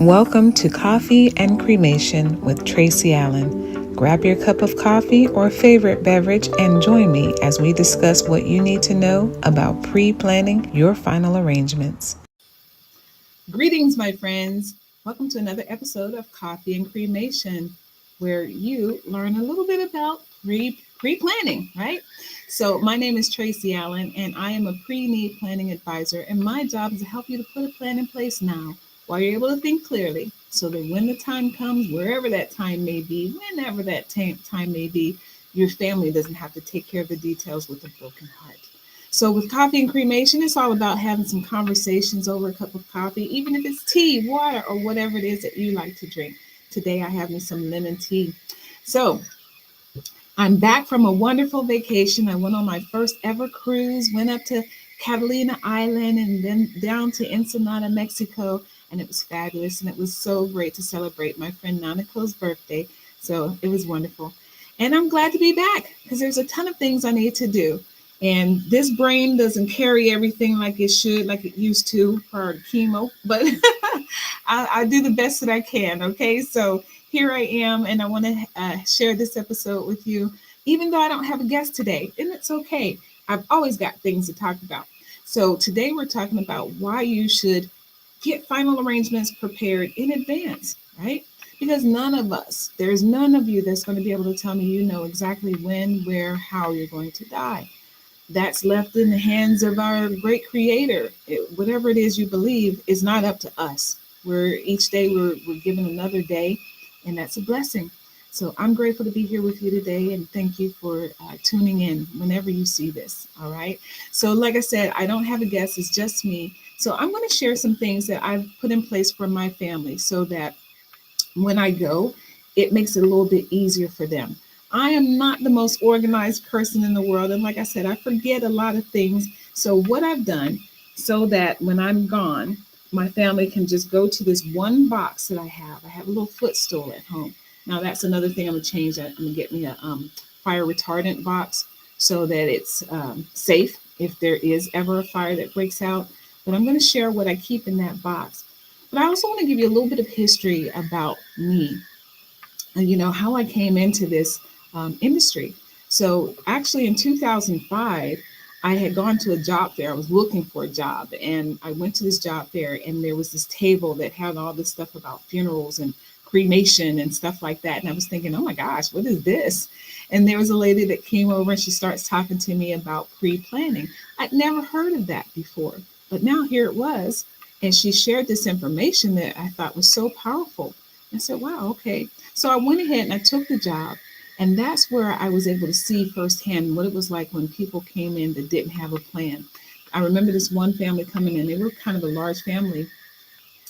Welcome to Coffee and Cremation with Tracy Allen. Grab your cup of coffee or favorite beverage and join me as we discuss what you need to know about pre-planning your final arrangements. Greetings, my friends. Welcome to another episode of Coffee and Cremation, where you learn a little bit about pre-planning, right? So my name is Tracy Allen, and I am a pre-need planning advisor, and my job is to help you to put a plan in place now while you're able to think clearly so that when the time comes, wherever that time may be, whenever that time may be, your family doesn't have to take care of the details with a broken heart. So with Coffee and Cremation, it's all about having some conversations over a cup of coffee, even if it's tea, water, or whatever it is that you like to drink. Today I have me some lemon tea. So I'm back from a wonderful vacation. I went on my first ever cruise, went up to Catalina Island and then down to Ensenada, Mexico, and it was fabulous. And it was so great to celebrate my friend Nanako's birthday. So it was wonderful. And I'm glad to be back because there's a ton of things I need to do. And this brain doesn't carry everything like it should, like it used to prior to chemo, but I do the best that I can. Okay. So here I am, and I want to share this episode with you, even though I don't have a guest today, and it's okay. I've always got things to talk about. So today we're talking about why you should get final arrangements prepared in advance, right? Because there's none of you that's going to be able to tell me you know exactly when, where, how you're going to die. That's left in the hands of our great creator. Whatever it is you believe is not up to us. Each day we're given another day, and that's a blessing. So I'm grateful to be here with you today, and thank you for tuning in whenever you see this. All right. So like I said, I don't have a guest. It's just me. So I'm going to share some things that I've put in place for my family so that when I go, it makes it a little bit easier for them. I am not the most organized person in the world. And like I said, I forget a lot of things. So what I've done so that when I'm gone, my family can just go to this one box that I have. I have a little footstool at home. Now that's another thing I'm gonna change. I'm gonna get me a fire retardant box so that it's safe if there is ever a fire that breaks out. But I'm gonna share what I keep in that box. But I also want to give you a little bit of history about me and how I came into this industry. So actually in 2005, I had gone to a job fair. I was looking for a job, and I went to this job fair, and there was this table that had all this stuff about funerals and cremation and stuff like that. And I was thinking, oh my gosh, what is this? And there was a lady that came over and she starts talking to me about pre-planning. I'd never heard of that before, but now here it was. And she shared this information that I thought was so powerful. I said, wow, okay. So I went ahead and I took the job. And that's where I was able to see firsthand what it was like when people came in that didn't have a plan. I remember this one family coming in. They were kind of a large family,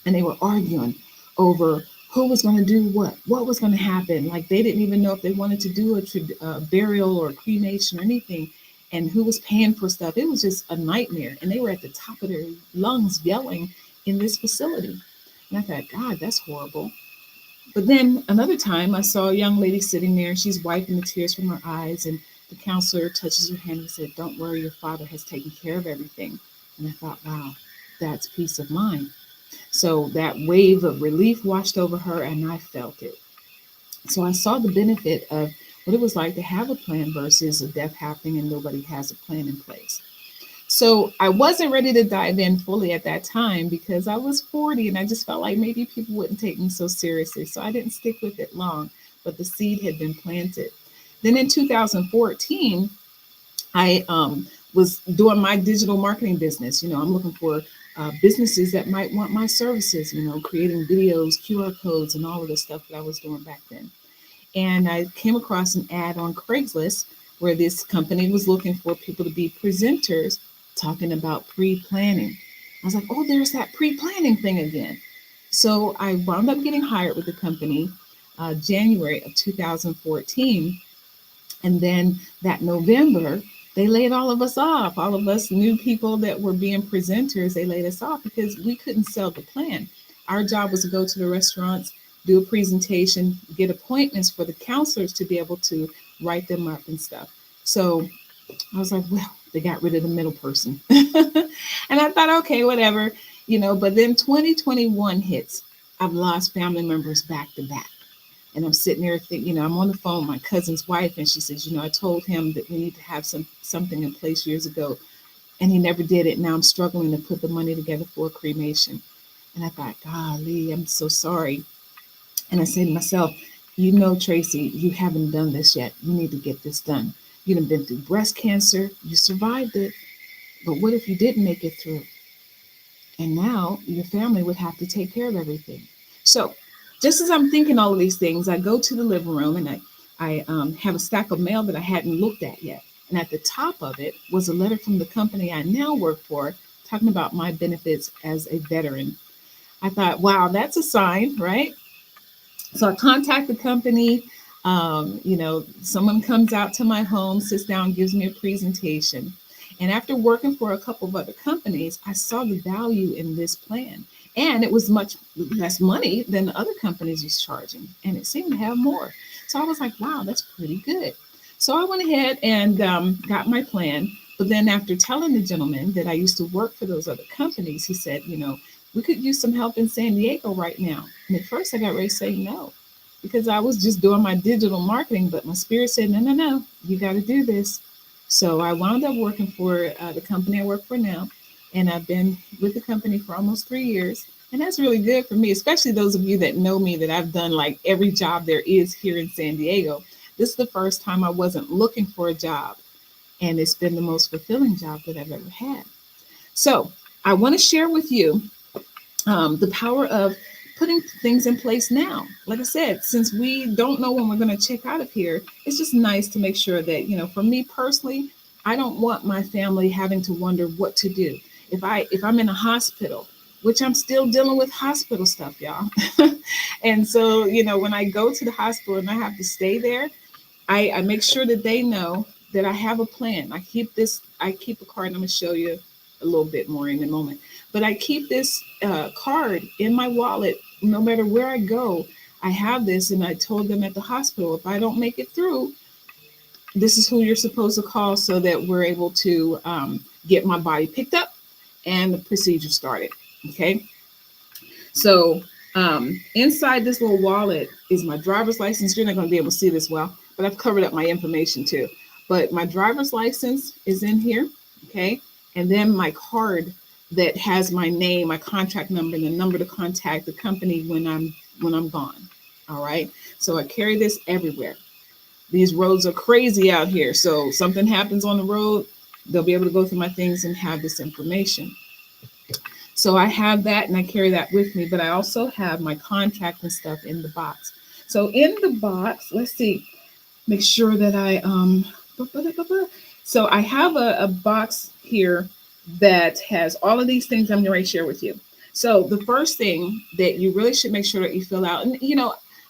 and they were arguing over who was going to do what was going to happen. Like they didn't even know if they wanted to do a burial or a cremation or anything, and who was paying for stuff. It was just a nightmare. And they were at the top of their lungs yelling in this facility. And I thought, God, that's horrible. But then another time I saw a young lady sitting there, and she's wiping the tears from her eyes, and the counselor touches her hand and said, don't worry, your father has taken care of everything. And I thought, wow, that's peace of mind. So that wave of relief washed over her, and I felt it. So I saw the benefit of what it was like to have a plan versus a death happening and nobody has a plan in place. So I wasn't ready to dive in fully at that time because I was 40 and I just felt like maybe people wouldn't take me so seriously. So I didn't stick with it long, but the seed had been planted. Then in 2014, I was doing my digital marketing business. I'm looking for businesses that might want my services, creating videos, QR codes, and all of the stuff that I was doing back then. And I came across an ad on Craigslist where this company was looking for people to be presenters talking about pre-planning. I was like, oh, there's that pre-planning thing again. So I wound up getting hired with the company January of 2014. And then that November, they laid all of us off. All of us new people that were being presenters, they laid us off because we couldn't sell the plan. Our job was to go to the restaurants, do a presentation, get appointments for the counselors to be able to write them up and stuff. So I was like, well, they got rid of the middle person. And I thought, okay, whatever, but then 2021 hits. I've lost family members back to back. And I'm sitting there thinking, I'm on the phone with my cousin's wife, and she says, I told him that we need to have something in place years ago, and he never did it. Now I'm struggling to put the money together for a cremation. And I thought, golly, I'm so sorry. And I said to myself, Tracy, you haven't done this yet. You need to get this done. You've been through breast cancer. You survived it. But what if you didn't make it through? And now your family would have to take care of everything. So just as I'm thinking all of these things, I go to the living room, and I have a stack of mail that I hadn't looked at yet. And at the top of it was a letter from the company I now work for, talking about my benefits as a veteran. I thought, wow, that's a sign, right? So I contact the company. Someone comes out to my home, sits down, gives me a presentation. And after working for a couple of other companies, I saw the value in this plan. And it was much less money than the other companies was charging. And it seemed to have more. So I was like, wow, that's pretty good. So I went ahead and got my plan. But then after telling the gentleman that I used to work for those other companies, he said, we could use some help in San Diego right now. And at first I got ready to say no, because I was just doing my digital marketing, but my spirit said, no, no, no, you got to do this. So I wound up working for the company I work for now. And I've been with the company for almost 3 years. And that's really good for me, especially those of you that know me, that I've done like every job there is here in San Diego. This is the first time I wasn't looking for a job. And it's been the most fulfilling job that I've ever had. So I want to share with you the power of putting things in place now. Like I said, since we don't know when we're going to check out of here, it's just nice to make sure that, for me personally, I don't want my family having to wonder what to do. If I'm in a hospital, which I'm still dealing with hospital stuff, y'all. And so, when I go to the hospital and I have to stay there, I make sure that they know that I have a plan. I keep a card, and I'm going to show you a little bit more in a moment. But I keep this card in my wallet no matter where I go. I have this, and I told them at the hospital, if I don't make it through, this is who you're supposed to call so that we're able to get my body picked up and the procedure started. Okay. So inside this little wallet is my driver's license. You're not going to be able to see this well, but I've covered up my information too. But my driver's license is in here. Okay. And then my card that has my name, my contract number, and the number to contact the company when I'm gone. All right. So I carry this everywhere. These roads are crazy out here. So something happens on the road, they'll be able to go through my things and have this information. So I have that, and I carry that with me, but I also have my contract and stuff in the box. So in the box, let's see, make sure that so I have a box here that has all of these things I'm going to share with you. So the first thing that you really should make sure that you fill out, and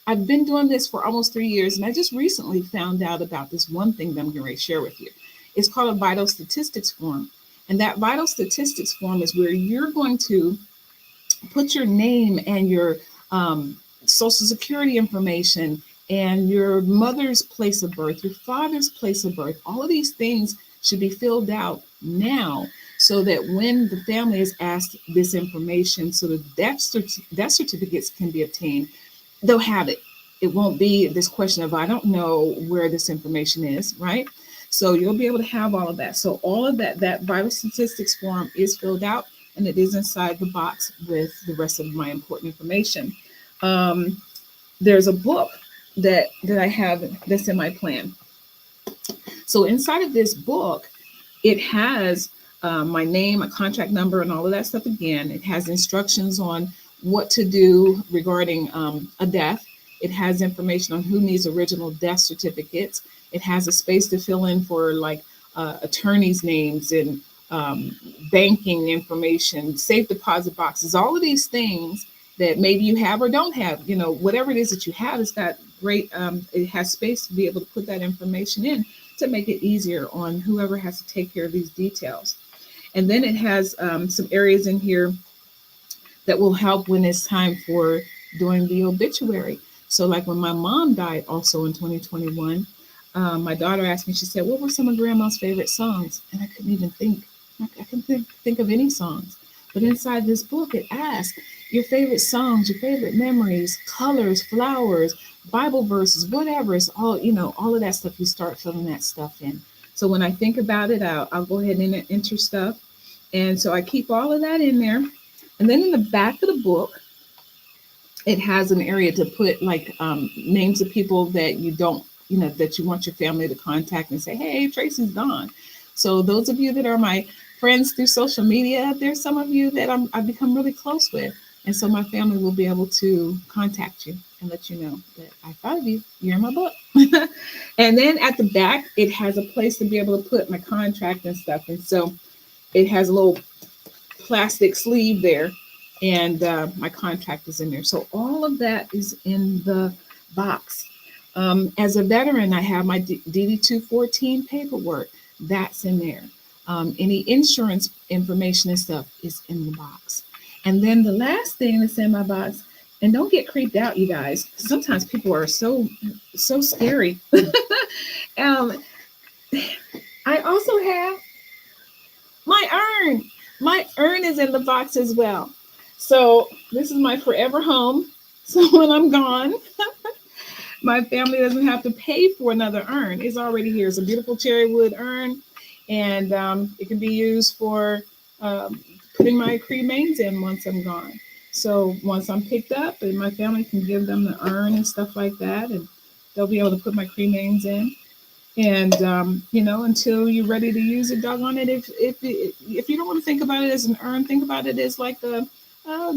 I've been doing this for almost 3 years, and I just recently found out about this one thing that I'm going to share with you. It's called a vital statistics form. And that vital statistics form is where you're going to put your name and your social security information and your mother's place of birth, your father's place of birth. All of these things should be filled out now, so that when the family is asked this information, so that death certificates can be obtained, they'll have it. It won't be this question of, I don't know where this information is, right? So you'll be able to have all of that. So all of that vital statistics form is filled out, and it is inside the box with the rest of my important information. There's a book that I have that's in my plan. So inside of this book, it has my name, a contract number, and all of that stuff again. It has instructions on what to do regarding a death. It has information on who needs original death certificates. It has a space to fill in for like attorneys' names and banking information, safe deposit boxes, all of these things that maybe you have or don't have. Whatever it is that you have, it's got great, it has space to be able to put that information in to make it easier on whoever has to take care of these details. And then it has some areas in here that will help when it's time for doing the obituary. So like when my mom died also in 2021, my daughter asked me, she said, what were some of grandma's favorite songs? And I couldn't even think. I couldn't think of any songs. But inside this book, it asks, your favorite songs, your favorite memories, colors, flowers, Bible verses, whatever. It's all, all of that stuff. You start filling that stuff in. So when I think about it, I'll go ahead and enter stuff. And so I keep all of that in there. And then in the back of the book, it has an area to put like names of people that you don't, that you want your family to contact and say, hey, Tracy's gone. So those of you that are my friends through social media, there's some of you that I've become really close with. And so my family will be able to contact you and let you know that I thought of you. You're in my book. And then at the back, it has a place to be able to put my contract and stuff. And so it has a little plastic sleeve there, and my contract is in there. So all of that is in the box. As a veteran, I have my DD 214 paperwork. That's in there. Any insurance information and stuff is in the box. And then the last thing that's in my box, and don't get creeped out, you guys. Sometimes people are so scary. um, I also have my urn. My urn is in the box as well. So this is my forever home. So when I'm gone, my family doesn't have to pay for another urn. It's already here. It's a beautiful cherry wood urn, and it can be used for putting my cremains in once I'm gone. So once I'm picked up, and my family can give them the urn and stuff like that, and they'll be able to put my cremains in. And until you're ready to use it, doggone it. If you don't want to think about it as an urn, think about it as like a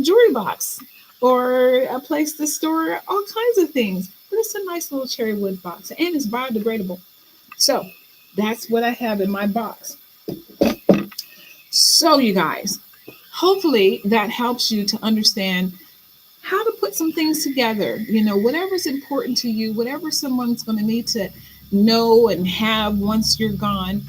jewelry box or a place to store all kinds of things. But it's a nice little cherry wood box, and it's biodegradable. So that's what I have in my box. So you guys, hopefully that helps you to understand how to put some things together. Whatever's important to you, whatever someone's going to need to know and have once you're gone,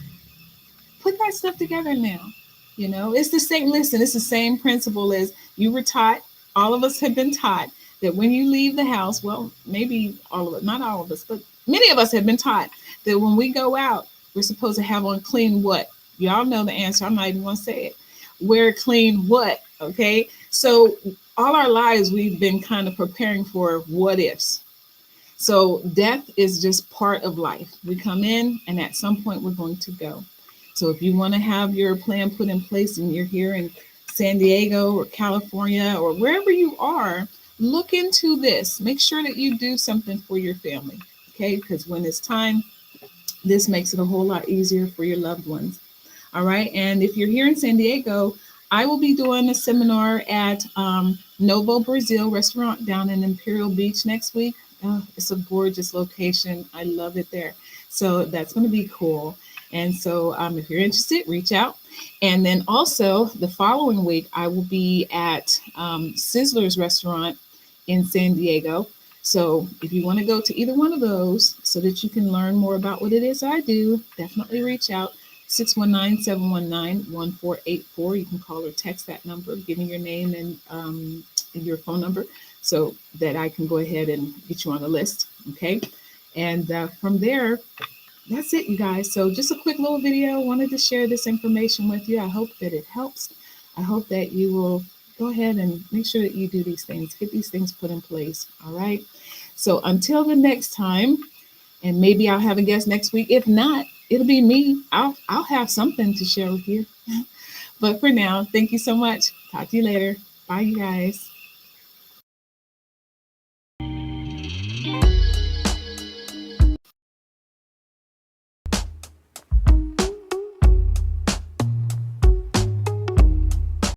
put that stuff together now. It's the same. Listen, it's the same principle as you were taught. All of us have been taught that when you leave the house, well, maybe all of it, not all of us, but many of us have been taught that when we go out, we're supposed to have on clean what? Y'all know the answer. I'm not even going to say it. Wear clean what? Okay. So all our lives, we've been kind of preparing for what ifs. So death is just part of life. We come in, and at some point we're going to go. So if you want to have your plan put in place and you're here in San Diego or California or wherever you are, look into this. Make sure that you do something for your family, okay? Because when it's time, this makes it a whole lot easier for your loved ones. All right. And if you're here in San Diego, I will be doing a seminar at Novo Brazil restaurant down in Imperial Beach next week. Oh, it's a gorgeous location. I love it there. So that's going to be cool. And so if you're interested, reach out. And then also the following week, I will be at Sizzler's restaurant in San Diego. So if you want to go to either one of those so that you can learn more about what it is I do, definitely reach out. 619-719-1484. You can call or text that number, give me your name and your phone number so that I can go ahead and get you on the list. Okay. And from there, that's it, you guys. So just a quick little video. Wanted to share this information with you. I hope that it helps. I hope that you will go ahead and make sure that you do these things, get these things put in place. All right. So until the next time, and maybe I'll have a guest next week. If not, it'll be me. I'll have something to share with you. But for now, thank you so much. Talk to you later. Bye, you guys.